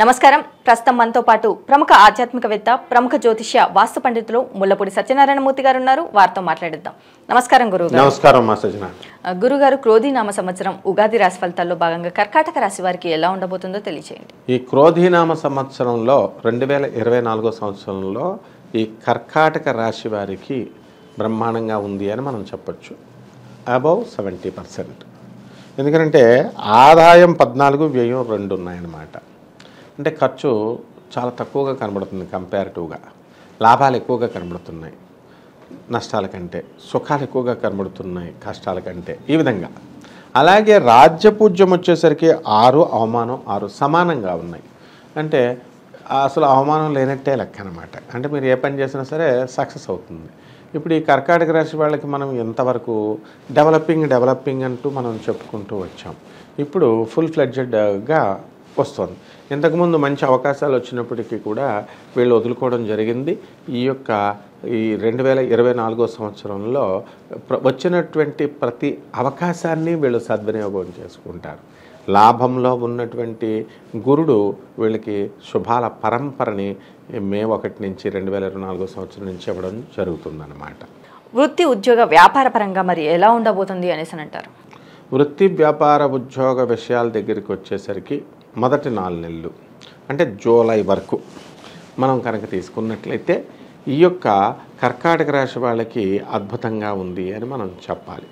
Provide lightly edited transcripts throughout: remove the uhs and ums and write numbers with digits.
నమస్కారం. ప్రస్తుతం మనతో పాటు ప్రముఖ ఆధ్యాత్మికవేత్త, ప్రముఖ జ్యోతిష్య వాస్తు పండితులు ముల్లపూడి సత్యనారాయణమూర్తి గారు ఉన్నారు. వారితో మాట్లాడిద్దాం. నమస్కారం గురుగారు. నమస్కారం మా సజ్జన. గురుగారు, క్రోధీనామ సంవత్సరం ఉగాది రాశి ఫలితాల్లో భాగంగా కర్కాటక రాశి వారికి ఎలా ఉండబోతుందో తెలియజేయండి. ఈ క్రోధీనామ సంవత్సరంలో 2024 సంవత్సరంలో ఈ కర్కాటక రాశి వారికి బ్రహ్మాండంగా ఉంది అని మనం చెప్పొచ్చు. అబౌవ్ 70%. ఎందుకంటే ఆదాయం 14, వ్యయం 2 ఉన్నాయన్నమాట. అంటే ఖర్చు చాలా తక్కువగా కనబడుతుంది కంపారిటివ్గా. లాభాలు ఎక్కువగా కనబడుతున్నాయి నష్టాల కంటే, సుఖాలు ఎక్కువగా కనబడుతున్నాయి కష్టాల కంటే, ఈ విధంగా. అలాగే రాజ్యపూజ్యం వచ్చేసరికి 6, అవమానం 6 సమానంగా ఉన్నాయి. అంటే అసలు అవమానం లేనట్టే లెక్క అనమాట. అంటే మీరు ఏ పని చేసినా సరే సక్సెస్ అవుతుంది. ఇప్పుడు ఈ కర్కాటక రాశి వాళ్ళకి మనం ఎంతవరకు డెవలపింగ్ అంటూ మనం చెప్పుకుంటూ వచ్చాం. ఇప్పుడు ఫుల్ ఫ్లెడ్జెడ్గా వస్తుంది. ఇంతకుముందు మంచి అవకాశాలు వచ్చినప్పటికీ కూడా వీళ్ళు వదులుకోవడం జరిగింది. ఈ 2024 సంవత్సరంలో వచ్చినటువంటి ప్రతి అవకాశాన్ని వీళ్ళు సద్వినియోగం చేసుకుంటారు. లాభంలో ఉన్నటువంటి గురుడు వీళ్ళకి శుభాల పరంపరని మే 1 నుంచి 2024 సంవత్సరం నుంచి ఇవ్వడం జరుగుతుందన్నమాట. వృత్తి, ఉద్యోగ, వ్యాపార పరంగా మరి ఎలా ఉండబోతుంది అనేసి అంటారు? వృత్తి, వ్యాపార, ఉద్యోగ విషయాల దగ్గరికి వచ్చేసరికి మొదటి 4 నెలలు అంటే జూలై వరకు మనం కనుక తీసుకున్నట్లయితే ఈ కర్కాటక రాశి వాళ్ళకి అద్భుతంగా ఉంది అని మనం చెప్పాలి.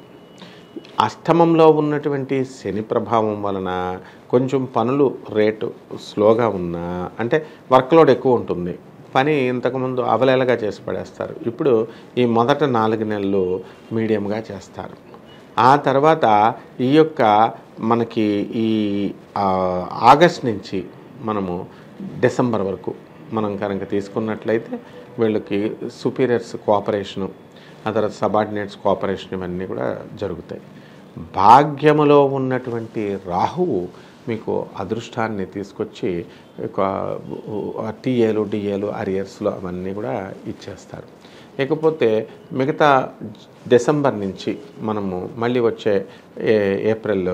అష్టమంలో ఉన్నటువంటి శని ప్రభావం వలన కొంచెం పనులు రేటు స్లోగా ఉన్నా, అంటే వర్క్లోడ్ ఎక్కువ ఉంటుంది, పని ఇంతకుముందు అవలేలగా చేసి పడేస్తారు. ఇప్పుడు ఈ మొదటి 4 నెలలు మీడియంగా చేస్తారు. ఆ తర్వాత ఈ మనకి ఈ ఆగస్ట్ నుంచి మనము డిసెంబర్ వరకు మనం కనుక తీసుకున్నట్లయితే వీళ్ళకి సుపీరియర్స్ కోఆపరేషను, ఆ తర్వాత సబార్డినేట్స్ కోఆపరేషన్, ఇవన్నీ కూడా జరుగుతాయి. భాగ్యములో ఉన్నటువంటి రాహువు మీకు అదృష్టాన్ని తీసుకొచ్చి టీఏలు, డిఏలు, అరియర్స్లో అవన్నీ కూడా ఇచ్చేస్తారు. ఇకపోతే మిగతా డిసెంబర్ నుంచి మనము మళ్ళీ వచ్చే ఏప్రిల్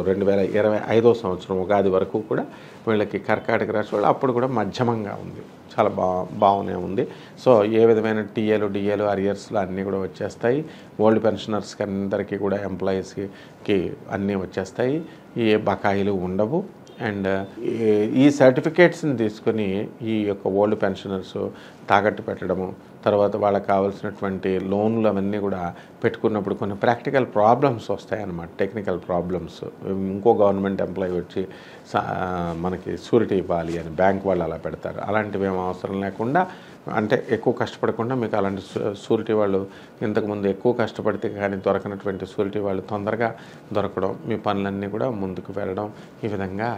2025 సంవత్సరం ఉగాది వరకు కూడా వీళ్ళకి కర్కాటక రాశి వాళ్ళు అప్పుడు కూడా మధ్యమంగా ఉంది, చాలా బాగానే ఉంది. సో ఏ విధమైన టీఏలు, డిఏలు, అరియర్స్లు అన్నీ కూడా వచ్చేస్తాయి. ఓల్డ్ పెన్షనర్స్కి అందరికీ కూడా, ఎంప్లాయీస్కి అన్నీ వచ్చేస్తాయి. ఏ బకాయిలు ఉండవు. అండ్ ఈ సర్టిఫికేట్స్ని తీసుకొని ఈ ఓల్డ్ పెన్షనర్స్ తాకట్టు పెట్టడము, తర్వాత వాళ్ళకి కావాల్సినటువంటి లోన్లు అవన్నీ కూడా పెట్టుకున్నప్పుడు కొన్ని ప్రాక్టికల్ ప్రాబ్లమ్స్ వస్తాయన్నమాట, టెక్నికల్ ప్రాబ్లమ్స్. ఇంకో గవర్నమెంట్ ఎంప్లాయీ వచ్చి మనకి షూరిటీ ఇవ్వాలి అని బ్యాంక్ వాళ్ళు అలా పెడతారు. అలాంటివి ఏం అవసరం లేకుండా, అంటే ఎక్కువ కష్టపడకుండా మీకు అలాంటి షూరిటీ వాళ్ళు ఇంతకుముందు ఎక్కువ కష్టపడితే కానీ దొరకనటువంటి షూరిటీ వాళ్ళు తొందరగా దొరకడం, మీ పనులన్నీ కూడా ముందుకు వెళ్ళడం, ఈ విధంగా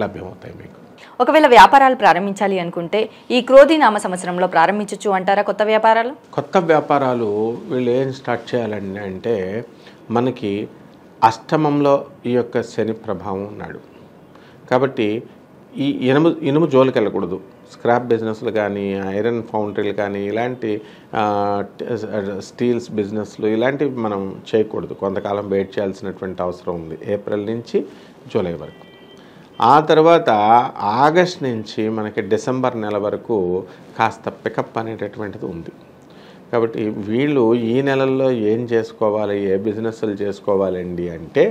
లభ్యమవుతాయి మీకు. ఒకవేళ వ్యాపారాలు ప్రారంభించాలి అనుకుంటే ఈ క్రోధీనామ సంవత్సరంలో ప్రారంభించవచ్చు అంటారా? కొత్త వ్యాపారాలు వీళ్ళు ఏం స్టార్ట్ చేయాలండి అంటే, మనకి అష్టమంలో ఈ శని ప్రభావం ఉన్నాడు కాబట్టి ఈ ఇనుము జోలికి వెళ్ళకూడదు. స్క్రాప్ బిజినెస్లు కానీ, ఐరన్ ఫౌండరీలు కానీ, ఇలాంటి స్టీల్స్ బిజినెస్లు ఇలాంటివి మనం చేయకూడదు. కొంతకాలం వెయిట్ చేయాల్సినటువంటి అవసరం ఉంది, ఏప్రిల్ నుంచి జూలై వరకు. ఆ తర్వాత ఆగస్ట్ నుంచి మనకి డిసెంబర్ నెల వరకు కాస్త పికప్ అనేటటువంటిది ఉంది. కాబట్టి వీళ్ళు ఈ నెలల్లో ఏం చేసుకోవాలి, ఏ బిజినెస్లు చేసుకోవాలండి అంటే,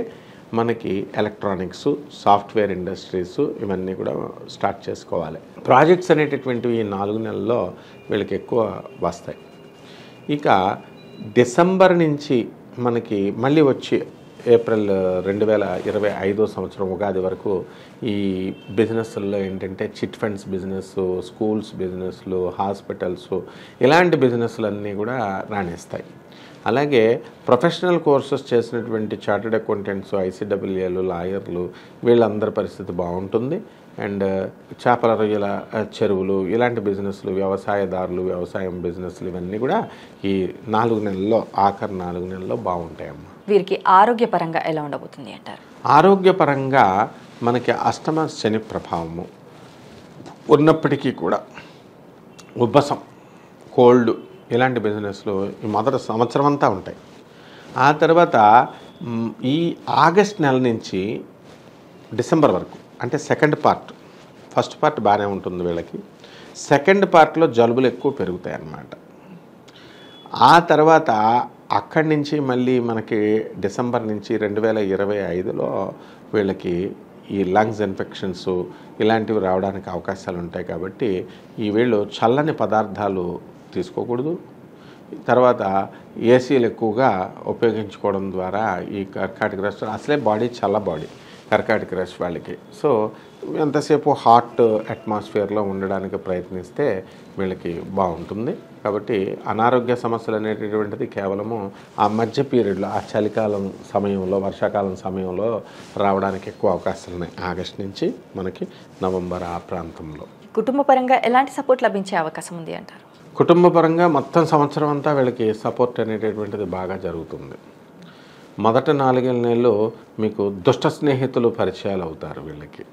మనకి ఎలక్ట్రానిక్స్, సాఫ్ట్వేర్ ఇండస్ట్రీస్ ఇవన్నీ కూడా స్టార్ట్ చేసుకోవాలి. ప్రాజెక్ట్స్ అనేటటువంటివి ఈ 4 నెలల్లో వీళ్ళకి ఎక్కువ వస్తాయి. ఇక డిసెంబర్ నుంచి మనకి మళ్ళీ వచ్చి ఏప్రిల్ 2025 సంవత్సరం ఉగాది వరకు ఈ బిజినెస్ల్లో ఏంటంటే చిట్ ఫండ్స్ బిజినెస్, స్కూల్స్ బిజినెస్లు, హాస్పిటల్స్, ఇలాంటి బిజినెస్లన్నీ కూడా రాణిస్తాయి. అలాగే ప్రొఫెషనల్ కోర్సెస్ చేసినటువంటి చార్టెడ్ అకౌంటెంట్స్, ఐసీడబ్ల్యూఏలు, లాయర్లు, వీళ్ళందరి పరిస్థితి బాగుంటుంది. అండ్ చేపల రొయ్యల చెరువులు, ఇలాంటి బిజినెస్లు, వ్యవసాయదారులు, వ్యవసాయం బిజినెస్లు, ఇవన్నీ కూడా ఈ 4 నెలల్లో, ఆఖరి 4 నెలల్లో బాగుంటాయమ్మా. వీరికి ఆరోగ్యపరంగా ఎలా ఉండబోతుంది అంటారు? ఆరోగ్యపరంగా మనకి అష్టమ శని ప్రభావము ఉన్నప్పటికీ కూడా ఉబ్బసం, కోల్డ్, ఇలాంటి బిజినెస్లు ఈ మొదటి సంవత్సరం అంతా ఉంటాయి. ఆ తర్వాత ఈ ఆగస్ట్ నెల నుంచి డిసెంబర్ వరకు, అంటే సెకండ్ పార్ట్ ఫస్ట్ పార్ట్ బాగానే ఉంటుంది వీళ్ళకి. సెకండ్ పార్ట్లో జలుబులు ఎక్కువ పెరుగుతాయి అన్నమాట. ఆ తర్వాత అక్కడి నుంచి మళ్ళీ మనకి డిసెంబర్ నుంచి 2025లో వీళ్ళకి ఈ లంగ్స్ ఇన్ఫెక్షన్స్ ఇలాంటివి రావడానికి అవకాశాలు ఉంటాయి. కాబట్టి ఈ వీళ్ళు చల్లని పదార్థాలు తీసుకోకూడదు. తర్వాత ఏసీలు ఎక్కువగా ఉపయోగించుకోవడం ద్వారా ఈ కర్కాటక రాశి అసలే బాడీ చల్ల బాడీ కర్కాటక రాశి వాళ్ళకి. సో ఎంతసేపు హాట్ అట్మాస్ఫియర్లో ఉండడానికి ప్రయత్నిస్తే వీళ్ళకి బాగుంటుంది. కాబట్టి అనారోగ్య సమస్యలు అనేటటువంటిది కేవలము ఆ మధ్య పీరియడ్లో, ఆ చలికాలం సమయంలో, వర్షాకాలం సమయంలో రావడానికి ఎక్కువ అవకాశాలు ఉన్నాయి. ఆగస్టు నుంచి మనకి నవంబర్ ఆ ప్రాంతంలో. కుటుంబ పరంగా ఎలాంటి సపోర్ట్ లభించే అవకాశం ఉంది అంటారు? కుటుంబ పరంగా మొత్తం సంవత్సరం అంతా వీళ్ళకి సపోర్ట్ అనేటటువంటిది బాగా జరుగుతుంది. మొదట 4 నెలలు మీకు దుష్ట స్నేహితులు పరిచయాలు అవుతారు వీళ్ళకి.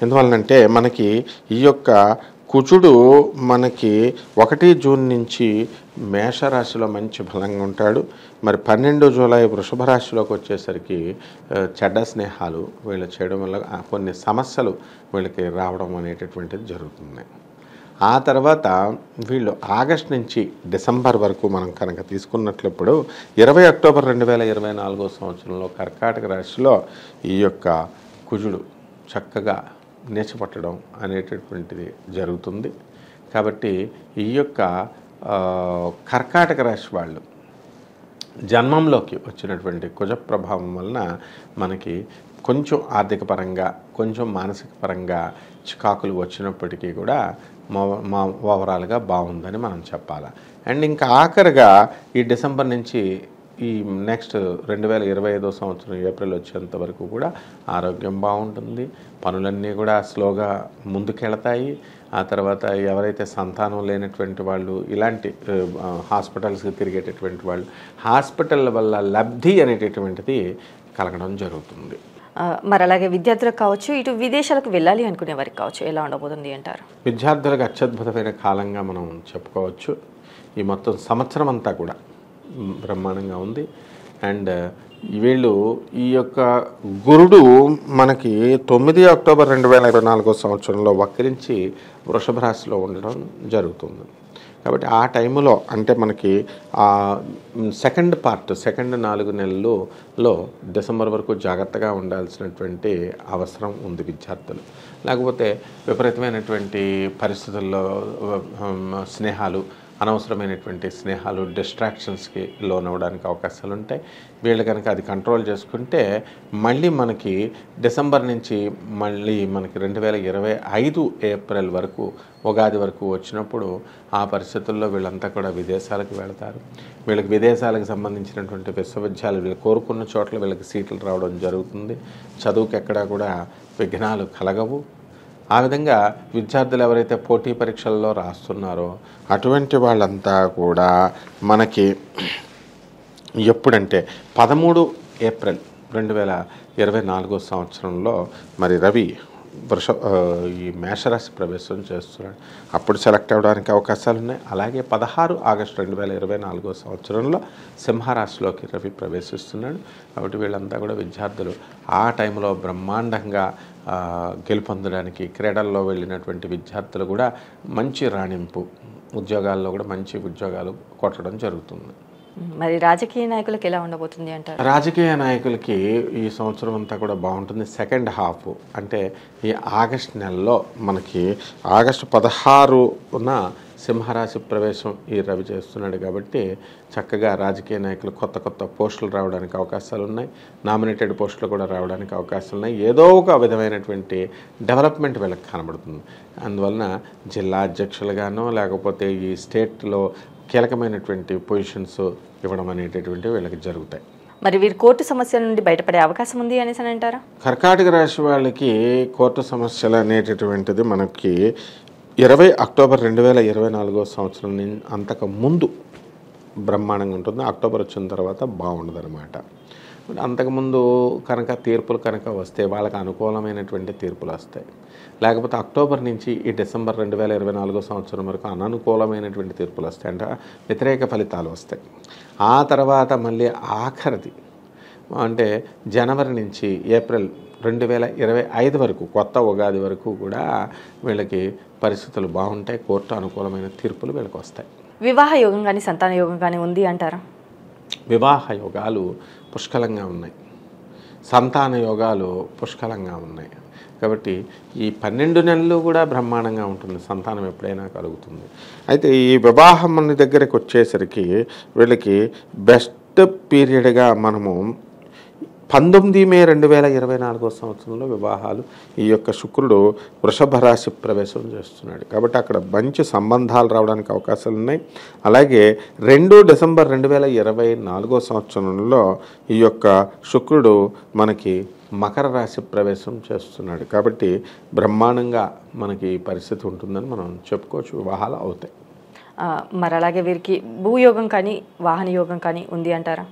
ఎందువల్లంటే మనకి ఈ యొక్క కుజుడు మనకి 1 జూన్ నుంచి మేషరాశిలో మంచి బలంగా ఉంటాడు. మరి 12 జూలై వృషభ రాశిలోకి వచ్చేసరికి చెడ్డ స్నేహాలు వీళ్ళు చేయడం వల్ల కొన్ని సమస్యలు వీళ్ళకి రావడం అనేటటువంటిది జరుగుతుంది. ఆ తర్వాత వీళ్ళు ఆగస్ట్ నుంచి డిసెంబర్ వరకు మనం కనుక తీసుకున్నట్లప్పుడు 20 అక్టోబర్ 2024 సంవత్సరంలో కర్కాటక రాశిలో ఈ యొక్క కుజుడు చక్కగా నేర్చపట్టడం అనేటటువంటిది జరుగుతుంది. కాబట్టి ఈ యొక్క కర్కాటక రాశి వాళ్ళు జన్మంలోకి వచ్చినటువంటి కుజ ప్రభావం వలన మనకి కొంచెం ఆర్థిక పరంగా, కొంచెం మానసిక పరంగా చికాకులు వచ్చినప్పటికీ కూడా మా ఓవరాల్గా బాగుందని మనం చెప్పాలి. అండ్ ఇంకా ఆఖరిగా ఈ డిసెంబర్ నుంచి ఈ నెక్స్ట్ 2025 సంవత్సరం ఏప్రిల్ వచ్చేంత వరకు కూడా ఆరోగ్యం బాగుంటుంది. పనులన్నీ కూడా స్లోగా ముందుకెళ్తాయి. ఆ తర్వాత ఎవరైతే సంతానం లేనటువంటి వాళ్ళు, ఇలాంటి హాస్పిటల్స్కి తిరిగేటటువంటి వాళ్ళు, హాస్పిటల్ వల్ల లబ్ధి అనేటటువంటిది కలగడం జరుగుతుంది. మరి అలాగే విద్యార్థులకు కావచ్చు, ఇటు విదేశాలకు వెళ్ళాలి అనుకునే వారికి కావచ్చు, ఎలా ఉండబోతుంది అంటారు? విద్యార్థులకు అత్యద్భుతమైన కాలంగా మనం చెప్పుకోవచ్చు. ఈ మొత్తం సంవత్సరం అంతా కూడా బ్రహ్మాండంగా ఉంది. అండ్ వీళ్ళు ఈ యొక్క గురుడు మనకి 9 అక్టోబర్ 2024 సంవత్సరంలో వక్రించి వృషభ రాశిలో ఉండడం జరుగుతుంది. కాబట్టి ఆ టైంలో అంటే మనకి సెకండ్ 4 నెలల్లో డిసెంబర్ వరకు జాగ్రత్తగా ఉండాల్సినటువంటి అవసరం ఉంది విద్యార్థులు. లేకపోతే విపరీతమైనటువంటి పరిస్థితుల్లో స్నేహాలు, అనవసరమైనటువంటి స్నేహాలు, డిస్ట్రాక్షన్స్కి లోనవడానికి అవకాశాలు ఉంటాయి. వీళ్ళు కనుక అది కంట్రోల్ చేసుకుంటే మళ్ళీ మనకి డిసెంబర్ నుంచి మళ్ళీ మనకి 2025 ఏప్రిల్ వరకు, ఉగాది వరకు వచ్చినప్పుడు ఆ పరిస్థితుల్లో వీళ్ళంతా కూడా విదేశాలకు వెళతారు. వీళ్ళకి విదేశాలకు సంబంధించినటువంటి విశ్వవిద్యాలయాలు వీళ్ళు కోరుకున్న చోట్ల వీళ్ళకి సీట్లు రావడం జరుగుతుంది. చదువుకి ఎక్కడా కూడా విఘ్నాలు కలగవు. ఆ విధంగా విద్యార్థులు ఎవరైతే పోటీ పరీక్షల్లో రాస్తున్నారో అటువంటి వాళ్ళంతా కూడా మనకి ఎప్పుడంటే 13 ఏప్రిల్ 2024 సంవత్సరంలో మరి రవి ఈ మేషరాశి ప్రవేశం చేస్తున్నాడు. అప్పుడు సెలెక్ట్ అవ్వడానికి అవకాశాలు ఉన్నాయి. అలాగే 16 ఆగస్టు 2024 సంవత్సరంలో సింహరాశిలోకి రవి ప్రవేశిస్తున్నాడు. కాబట్టి వీళ్ళంతా కూడా విద్యార్థులు ఆ టైంలో బ్రహ్మాండంగా గెలుపొందడానికి, క్రీడల్లో వెళ్ళినటువంటి విద్యార్థులు కూడా మంచి రాణింపు, ఉద్యోగాల్లో కూడా మంచి ఉద్యోగాలు కొట్టడం జరుగుతుంది. మరి రాజకీయ నాయకులకు ఎలా ఉండబోతుంది అంటారు? రాజకీయ నాయకులకి ఈ సంవత్సరం అంతా కూడా బాగుంటుంది. సెకండ్ హాఫ్ అంటే ఈ ఆగస్ట్ నెలలో మనకి ఆగస్టు 16న సింహరాశి ప్రవేశం ఈ రవి చేస్తున్నాడు. కాబట్టి చక్కగా రాజకీయ నాయకులు కొత్త పోస్టులు రావడానికి అవకాశాలు ఉన్నాయి. నామినేటెడ్ పోస్టులు కూడా రావడానికి అవకాశాలు ఉన్నాయి. ఏదో ఒక విధమైనటువంటి డెవలప్మెంట్ వీళ్ళకి కనబడుతుంది. అందువలన జిల్లా అధ్యక్షులుగానో లేకపోతే ఈ స్టేట్లో కీలకమైనటువంటి పొజిషన్స్ ఇవ్వడం అనేటటువంటి వీళ్ళకి జరుగుతాయి. మరి వీరు కోర్టు సమస్యల నుండి బయటపడే అవకాశం ఉంది అనేసి అంటారా? కర్కాటక రాశి వాళ్ళకి కోర్టు సమస్యలు అనేటటువంటిది మనకి 20 అక్టోబర్ 2024 సంవత్సరం అంతకు ముందు బ్రహ్మాండంగా ఉంటుంది. అక్టోబర్ వచ్చిన తర్వాత బాగుండదు అనమాట. అంతకుముందు కనుక తీర్పులు కనుక వస్తే వాళ్ళకి అనుకూలమైనటువంటి తీర్పులు వస్తాయి. లేకపోతే అక్టోబర్ నుంచి ఈ డిసెంబర్ 2024 సంవత్సరం వరకు అననుకూలమైనటువంటి తీర్పులు వస్తాయి, అంటే వ్యతిరేక ఫలితాలు వస్తాయి. ఆ తర్వాత మళ్ళీ ఆఖరిది అంటే జనవరి నుంచి ఏప్రిల్ 2025 వరకు, కొత్త ఉగాది వరకు కూడా వీళ్ళకి పరిస్థితులు బాగుంటాయి. కోర్టు అనుకూలమైన తీర్పులు వీళ్ళకి వస్తాయి. వివాహ యోగం కానీ సంతాన యోగం కానీ ఉంది అంటారా? వివాహ యోగాలు పుష్కలంగా ఉన్నాయి, సంతాన యోగాలు పుష్కలంగా ఉన్నాయి. కాబట్టి ఈ 12 నెలలు కూడా బ్రహ్మాండంగా ఉంటుంది, సంతానం ఎప్పుడైనా కలుగుతుంది. అయితే ఈ వివాహం మన దగ్గరికి వచ్చేసరికి వీళ్ళకి బెస్ట్ పీరియడ్గా మనము 19 మే 2024 సంవత్సరంలో వివాహాలు, ఈ యొక్క శుక్రుడు వృషభ రాశి ప్రవేశం చేస్తున్నాడు. కాబట్టి అక్కడ మంచి సంబంధాలు రావడానికి అవకాశాలు ఉన్నాయి. అలాగే 2 డిసెంబర్ 2024 సంవత్సరంలో ఈ యొక్క శుక్రుడు మనకి మకర రాశి ప్రవేశం చేస్తున్నాడు. కాబట్టి బ్రహ్మాండంగా మనకి ఈ పరిస్థితి ఉంటుందని మనం చెప్పుకోవచ్చు. వివాహాలు అవుతాయి. మరి అలాగే వీరికి భూయోగం కానీ వాహన యోగం కానీ ఉంది అంటారా?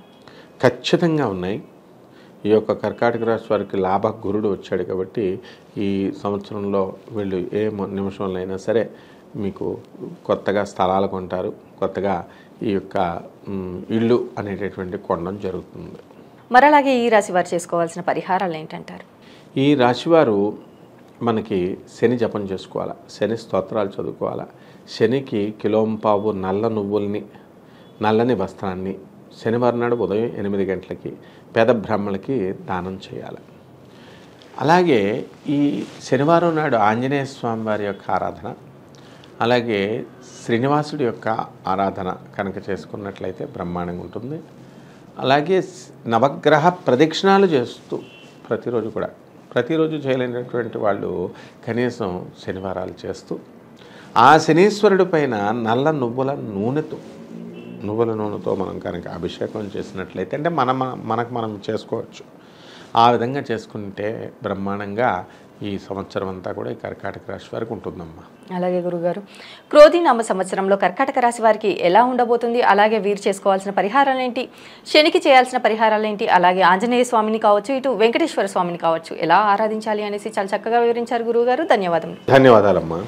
ఖచ్చితంగా ఉన్నాయి. ఈ యొక్క కర్కాటక రాశి వారికి లాభ గురుడు వచ్చాడు. కాబట్టి ఈ సంవత్సరంలో వీళ్ళు ఏ నిమిషంలో అయినా సరే మీకు కొత్తగా స్థలాలు కొంటారు, కొత్తగా ఈ యొక్క ఇల్లు అనేటటువంటి కొనడం జరుగుతుంది. మరి అలాగే ఈ రాశి వారు చేసుకోవాల్సిన పరిహారాలు ఏంటంటారు? ఈ రాశివారు మనకి శని జపం చేసుకోవాలా, శని స్తోత్రాలు చదువుకోవాలా, శనికి కిలోంపావు నల్ల నువ్వుల్ని, నల్లని వస్త్రాన్ని శనివారం నాడు ఉదయం 8 గంటలకి పేద బ్రాహ్మణులకి దానం చేయాలి. అలాగే ఈ శనివారం నాడు ఆంజనేయ స్వామి వారి యొక్క ఆరాధన, అలాగే శ్రీనివాసుడి యొక్క ఆరాధన కనుక చేసుకున్నట్లయితే బ్రహ్మాండంగా ఉంటుంది. అలాగే నవగ్రహ ప్రదక్షిణాలు చేస్తూ ప్రతిరోజు చేయలేనటువంటి వాళ్ళు కనీసం శనివారాలు చేస్తూ ఆ శనీశ్వరుడి పైన నల్ల నువ్వుల నూనెతో మనం కనుక అభిషేకం చేసినట్లయితే, అంటే మనకు మనం చేసుకోవచ్చు. ఆ విధంగా చేసుకుంటే బ్రహ్మాండంగా ఈ సంవత్సరం అంతా కూడా ఈ కర్కాటక రాశి వారికి ఉంటుందమ్మా. అలాగే గురుగారు, క్రోధి నామ సంవత్సరంలో కర్కాటక రాశి వారికి ఎలా ఉండబోతుంది? అలాగే వీరు చేసుకోవాల్సిన పరిహారాలు ఏంటి? శనికి చేయాల్సిన పరిహారాలు ఏంటి? అలాగే ఆంజనేయ స్వామిని కావచ్చు, ఇటు వెంకటేశ్వర స్వామిని కావచ్చు, ఎలా ఆరాధించాలి అనేసి చాలా చక్కగా వివరించారు గురువుగారు. ధన్యవాదాలు. ధన్యవాదాలమ్మా.